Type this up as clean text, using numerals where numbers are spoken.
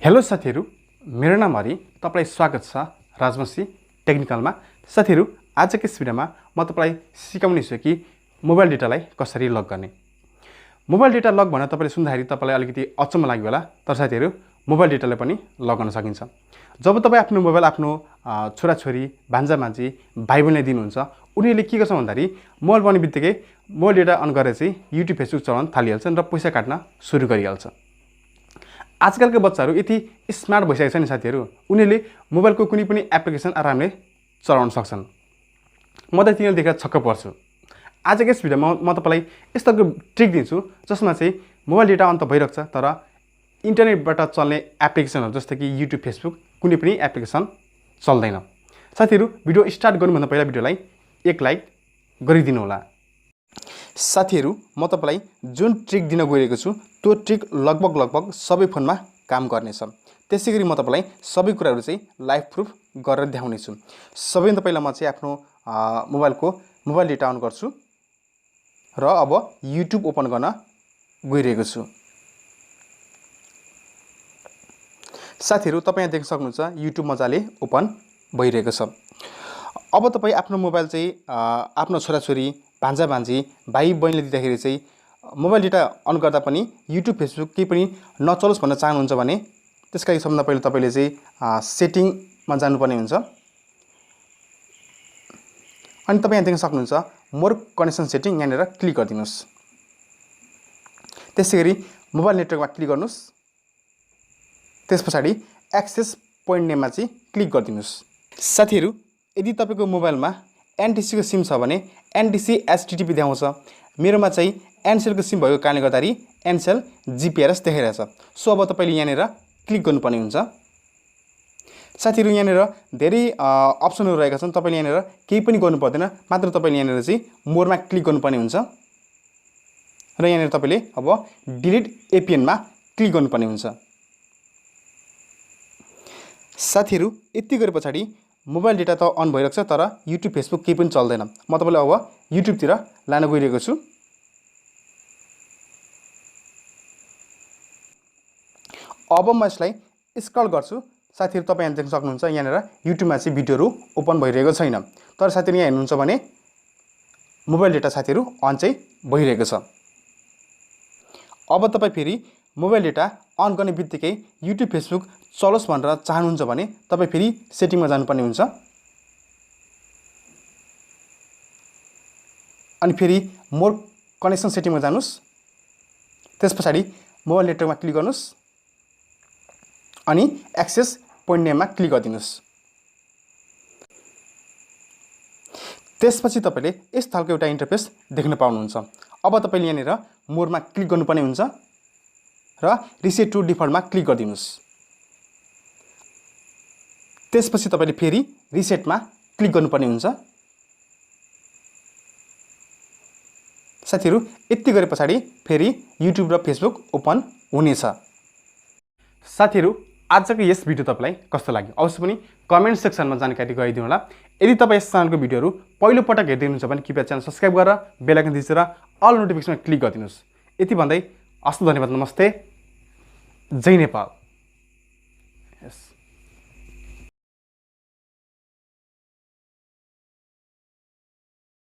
Hello साथीहरु, मेरो नाम हरि। तपाईलाई स्वागत छ राजवंशी टेक्निकलमा। साथीहरु, आजको यस भिडियोमा म तपाईलाई सिकाउने छु कि मोबाइल डेटालाई कसरी लक गर्ने। मोबाइल डेटा लक भनेर तपाईले सुन्दाखेरि तपाईलाई अलिकति अचम्म लाग्यो होला, तर साथीहरु मोबाइल डेटाले पनि लक गर्न सकिन्छ। जब तपाई आफ्नो मोबाइल आफ्नो छोराछोरी, भान्जाभान्जी, भाइबहिनीलाई दिनुहुन्छ, उनीहरूले के गर्छ भन्दाखेरि मोबाइल पाउने बित्तिकै मोबाइल डेटा अन गरेर चाहिँ युट्युब फेसबुक चलाउन थालिहाल्छन् र पैसा काट्न सुरु गरिहाल्छ। आजकलको बच्चाहरू यति स्मार्ट भइसकेका छन् नि साथीहरु, उनीहरूले मोबाइलको कुनै पनि एप्लिकेसन आरामले चलाउन सक्छन्। म त तिनीहरू देखेर छक्क पर्छु। आजको यस भिडियोमा म तपाईलाई यस्तो ट्रिक दिन्छु जसमा चाहिँ मोबाइल डेटा अन त भइरहेको छ, तर इन्टरनेटबाट चल्ने एप्लिकेसनहरू जस्तै कि युट्युब फेसबुक कुनै पनि एप्लिकेसन चल्दैन। साथीहरु, भिडियो स्टार्ट गर्नुभन्दा पहिला भिडियोलाई एक लाइक गरिदिनु होला। साथीहरु, म तपाईलाई जुन ट्रिक दिन गइरहेको छु त्यो ट्रिक लगभग सबै फोनमा काम गर्नेछ। त्यसैगरी म तपाईलाई सबै कुराहरू चाहिँ लाइभ प्रुफ गरेर देखाउने छु। सबैभन्दा पहिला म चाहिँ आफ्नो मोबाइल डेटा अन गर्छु र अब युट्युब ओपन गर्न गइरहेको छु। साथीहरु, तपाईँ यहाँ देख्न सक्नुहुन्छ युट्युब मजाले ओपन भइरहेको छ। अब तपाईँ आफ्नो मोबाइल चाहिँ आफ्नो छोराछोरी, भान्जाभान्जी, भाइ बहिनीले दिँदाखेरि चाहिँ मोबाइल डेटा अन गर्दा पनि युट्युब फेसबुक केही पनि नचलोस् भन्न चाहनुहुन्छ भने त्यसका लागि सबभन्दा पहिला तपाईले चाहिँ सेटिङमा जानुपर्ने हुन्छ। अनि तपाईँ यहाँ देख्न सक्नुहुन्छ मोर कनेक्सन सेटिङ, यहाँनिर क्लिक गरिदिनुहोस्। त्यसैगरी मोबाइल नेटवर्कमा क्लिक गर्नुहोस्। त्यसपछाडि एक्सेस पोइन्ट नेममा चाहिँ क्लिक गरिदिनुहोस्। साथीहरु, यदि तपाईको मोबाइलमा एनटिसी को सिम छ भने एनटिसी एचटीटीपी देखाउँछ। मेरोमा चाहिँ एनसेल को सिम भएको कारणले गर्दाखेरि एनसेल जीपीआरएस देखाइरहेछ। सो अब तपाईले यहाँनिर क्लिक गर्नुपर्ने हुन्छ। साथीहरु, यहाँनिर धेरै अप्सनहरु रहेका छन्। तपाईले यहाँनिर केही पनि गर्नु पर्दैन, मात्र तपाईले यहाँनिर चाहिँ मोरमा क्लिक गर्नुपर्ने हुन्छ र यहाँनिर तपाईले अब डिलिट एपीएनमा क्लिक गर्नुपर्ने हुन्छ। साथीहरु, यति गरे पछाडि मोबाइल डेटा त अन भइरहेको छ, तर युट्युब फेसबुक केही पनि चल्दैन। म तपाईलाई अब युट्युबतिर लान गइरहेको छु। अब म यसलाई स्क्रल गर्छु। साथीहरु, तपाईँ यहाँ देख्न सक्नुहुन्छ यहाँनिर युट्युबमा चाहिँ भिडियोहरू ओपन भइरहेको छैन, तर साथीहरु यहाँ हेर्नुहुन्छ भने मोबाइल डेटा साथीहरु अन चाहिँ भइरहेको छ। अब तपाईँ फेरि मोबाइल डेटा अन गर्ने बित्तिकै युट्युब फेसबुक चलोस् भनेर चाहनुहुन्छ भने तपाईँ फेरि सेटिङमा जानुपर्ने हुन्छ। अनि फेरि मोर कनेक्सन सेटिङमा जानुस्। त्यसपछाडि मोबाइल नेटवर्कमा क्लिक गर्नुस् अनि एक्सेस पोइन्ट नेममा क्लिक गरिदिनुस्। त्यसपछि तपाईले यस खालको एउटा इन्टरफेस देख्न पाउनुहुन्छ। अब तपाईले यहाँनिर मोरमा क्लिक गर्नुपर्ने हुन्छ र रिसेट टु डिफल्टमा क्लिक गरिदिनुस्। त्यसपछि तपाईले फेरि रिसेटमा क्लिक गर्नुपर्ने हुन्छ। साथीहरु, यति गरे पछाडि फेरि युट्युब र फेसबुक ओपन हुनेछ। साथीहरु, आजको यस भिडियो तपाईलाई कस्तो लाग्यो अवश्य पनि कमेन्ट सेक्सनमा जानकारी गराइदिनु होला। यदि तपाईँ यस च्यानलको भिडियोहरू पहिलो पटक हेर्दै हुनुहुन्छ भने कृपया च्यानल सब्स्क्राइब गरेर बेल आइकन थिचेर अल नोटिफिकेसनमा क्लिक गरिदिनुस्। यति भन्दै हस्त धन्यवाद, नमस्ते, जय नेपाल।